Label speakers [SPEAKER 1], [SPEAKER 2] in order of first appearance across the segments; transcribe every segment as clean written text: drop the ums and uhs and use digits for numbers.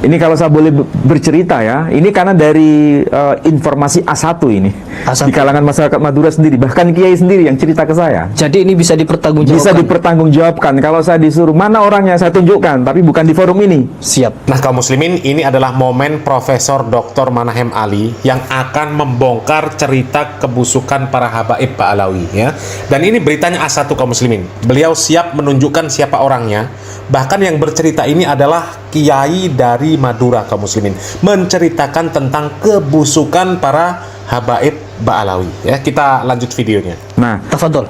[SPEAKER 1] Ini kalau saya boleh bercerita ya, ini karena dari informasi A1 ini.
[SPEAKER 2] A1.
[SPEAKER 1] Di kalangan masyarakat Madura sendiri, bahkan kiai sendiri yang cerita ke saya.
[SPEAKER 2] Jadi ini bisa dipertanggungjawabkan.
[SPEAKER 1] Bisa dipertanggungjawabkan. Kalau saya disuruh mana orangnya saya tunjukkan, tapi bukan di forum ini.
[SPEAKER 2] Siap.
[SPEAKER 3] Nah, kaum muslimin, ini adalah momen Profesor Dr. Manahem Ali yang akan membongkar cerita kebusukan para habaib Ba'alawi ya. Dan ini beritanya A1 kaum muslimin. Beliau siap menunjukkan siapa orangnya. Bahkan yang bercerita ini adalah kiai dari Madura kaum muslimin, menceritakan tentang kebusukan para habaib Ba'alawi ya. Kita lanjut videonya.
[SPEAKER 1] Nah,
[SPEAKER 2] Tafadhol.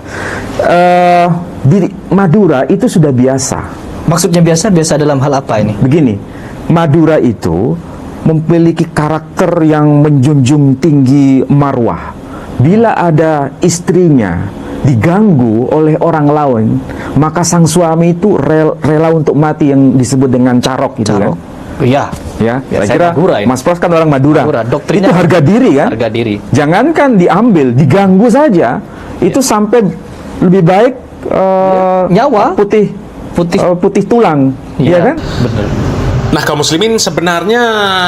[SPEAKER 1] Di Madura itu sudah biasa.
[SPEAKER 2] Maksudnya biasa dalam hal apa ini?
[SPEAKER 1] Begini, Madura itu memiliki karakter yang menjunjung tinggi marwah. Bila ada istrinya diganggu oleh orang lain, maka sang suami itu rela untuk mati, yang disebut dengan carok gitu
[SPEAKER 2] Carok.
[SPEAKER 1] kan.
[SPEAKER 2] Iya.
[SPEAKER 1] Ya,
[SPEAKER 2] Ya,
[SPEAKER 1] saya
[SPEAKER 2] saya
[SPEAKER 1] kira
[SPEAKER 2] Madura ini.
[SPEAKER 1] Mas Pros kan orang Madura.
[SPEAKER 2] Doktrinnya
[SPEAKER 1] Itu harga diri kan?
[SPEAKER 2] Harga diri.
[SPEAKER 1] Jangankan diambil, diganggu saja, itu sampai lebih baik
[SPEAKER 2] Nyawa.
[SPEAKER 1] putih tulang, ya kan?
[SPEAKER 2] Benar.
[SPEAKER 3] Nah, kaum muslimin, sebenarnya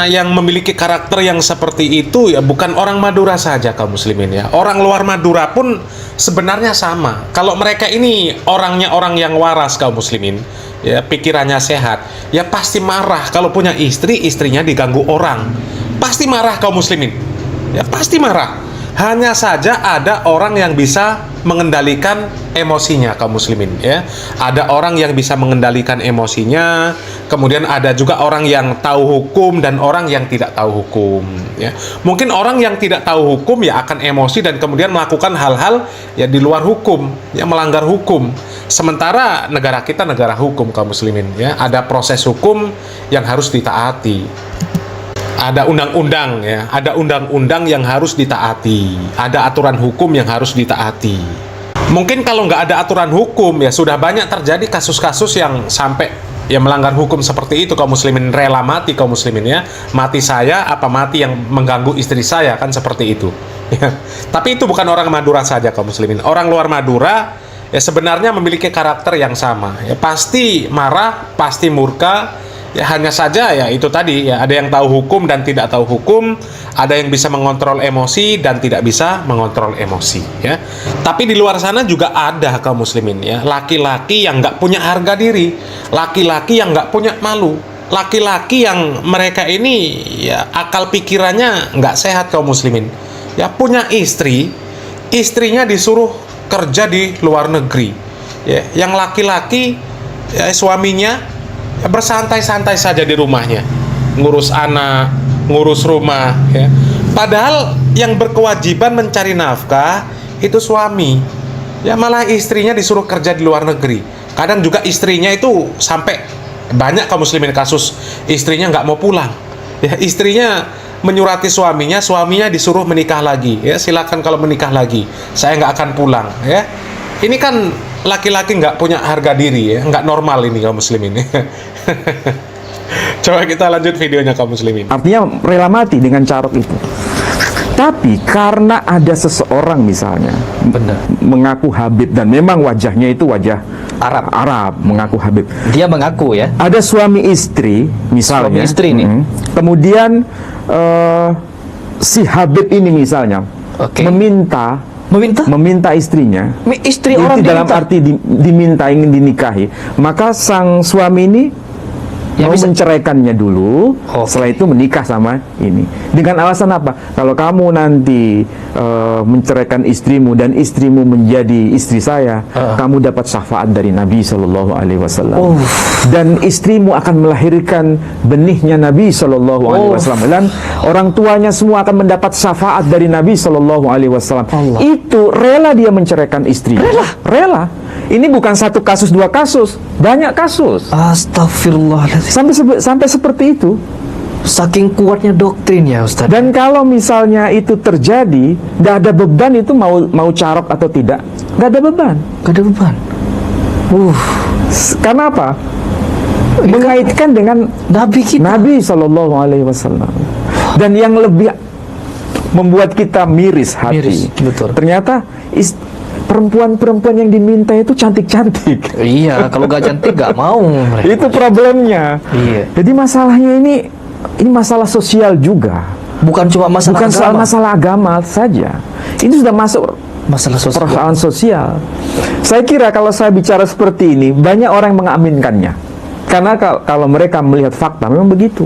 [SPEAKER 3] yang memiliki karakter yang seperti itu ya bukan orang Madura saja kaum muslimin ya. Orang luar Madura pun sebenarnya sama. Kalau mereka ini orangnya orang yang waras kaum muslimin, ya pikirannya sehat, ya pasti marah kalau punya istri, istrinya diganggu orang. Pasti marah kaum muslimin. Ya pasti marah. Hanya saja ada orang yang bisa mengendalikan emosinya kaum muslimin ya. Ada orang yang bisa mengendalikan emosinya, kemudian ada juga orang yang tahu hukum dan orang yang tidak tahu hukum ya. Mungkin orang yang tidak tahu hukum ya akan emosi dan kemudian melakukan hal-hal ya di luar hukum, ya melanggar hukum. Sementara negara kita negara hukum kaum muslimin ya, ada proses hukum yang harus ditaati. Ada undang-undang ya, ada undang-undang yang harus ditaati, ada aturan hukum yang harus ditaati. Mungkin kalau nggak ada aturan hukum ya sudah banyak terjadi kasus-kasus yang sampai ya melanggar hukum seperti itu kaum muslimin, rela mati kaum muslimin ya. Mati saya apa mati yang mengganggu istri saya, kan seperti itu. Ya. Tapi itu bukan orang Madura saja kaum muslimin. Orang luar Madura ya sebenarnya memiliki karakter yang sama. Ya pasti marah, pasti murka. Ya hanya saja ya itu tadi ya, ada yang tahu hukum dan tidak tahu hukum, ada yang bisa mengontrol emosi dan tidak bisa mengontrol emosi ya. Tapi di luar sana juga ada kaum muslimin ya, laki-laki yang nggak punya harga diri, laki-laki yang nggak punya malu, laki-laki yang mereka ini ya akal pikirannya nggak sehat kaum muslimin. Ya punya istri, istrinya disuruh kerja di luar negeri. Ya, yang laki-laki ya, suaminya ya, bersantai-santai saja di rumahnya, ngurus anak, ngurus rumah ya. Padahal yang berkewajiban mencari nafkah itu suami. Ya malah istrinya disuruh kerja di luar negeri. Kadang juga istrinya itu sampai banyak kaum muslimin kasus istrinya nggak mau pulang. Ya istrinya menyurati suaminya, suaminya disuruh menikah lagi. Ya silakan kalau menikah lagi, saya nggak akan pulang. Ya ini kan laki-laki nggak punya harga diri ya, nggak normal ini kaum muslimin. Coba kita lanjut videonya kaum muslimin.
[SPEAKER 1] Artinya rela mati dengan carok itu. Tapi karena ada seseorang misalnya mengaku Habib dan memang wajahnya itu wajah Arab mengaku Habib.
[SPEAKER 2] Dia mengaku ya.
[SPEAKER 1] Ada suami istri misalnya.
[SPEAKER 2] Suami istri nih.
[SPEAKER 1] Kemudian si Habib ini misalnya meminta istrinya,
[SPEAKER 2] istri
[SPEAKER 1] itu
[SPEAKER 2] orang
[SPEAKER 1] dalam
[SPEAKER 2] diminta.
[SPEAKER 1] arti diminta, ingin dinikahi, maka sang suami ini
[SPEAKER 2] Ya,
[SPEAKER 1] mau
[SPEAKER 2] bisa
[SPEAKER 1] menceraikannya dulu, setelah itu menikah sama ini. Dengan alasan apa? Kalau kamu nanti menceraikan istrimu dan istrimu menjadi istri saya, kamu dapat syafaat dari Nabi Shallallahu Alaihi Wasallam. Dan istrimu akan melahirkan benihnya Nabi Shallallahu Alaihi Wasallam. Dan orang tuanya semua akan mendapat syafaat dari Nabi Shallallahu Alaihi Wasallam. Itu rela dia menceraikan istrinya. Rela. Ini bukan satu kasus, dua kasus, banyak kasus.
[SPEAKER 2] Astagfirullahaladzim.
[SPEAKER 1] Sampai seperti itu.
[SPEAKER 2] Saking kuatnya doktrin ya Ustaz.
[SPEAKER 1] Dan kalau misalnya itu terjadi, nggak ada beban itu mau carok atau tidak, nggak ada beban.
[SPEAKER 2] Gak ada beban.
[SPEAKER 1] Karena apa? Mengaitkan dengan
[SPEAKER 2] Nabi kita.
[SPEAKER 1] Nabi Shallallahu Alaihi Wasallam. Dan yang lebih membuat kita miris hati,
[SPEAKER 2] betul.
[SPEAKER 1] ternyata perempuan-perempuan yang diminta itu cantik-cantik.
[SPEAKER 2] Iya, kalau gak cantik gak mau mereka.
[SPEAKER 1] Itu problemnya.
[SPEAKER 2] Iya.
[SPEAKER 1] Jadi masalahnya ini masalah sosial juga.
[SPEAKER 2] Bukan cuma masalah
[SPEAKER 1] Bukan soal
[SPEAKER 2] agama.
[SPEAKER 1] masalah agama saja. Ini sudah masuk
[SPEAKER 2] Masalah sosial.
[SPEAKER 1] persoalan sosial. Saya kira kalau saya bicara seperti ini, banyak orang yang mengaminkannya. Karena kalau mereka melihat fakta, memang begitu.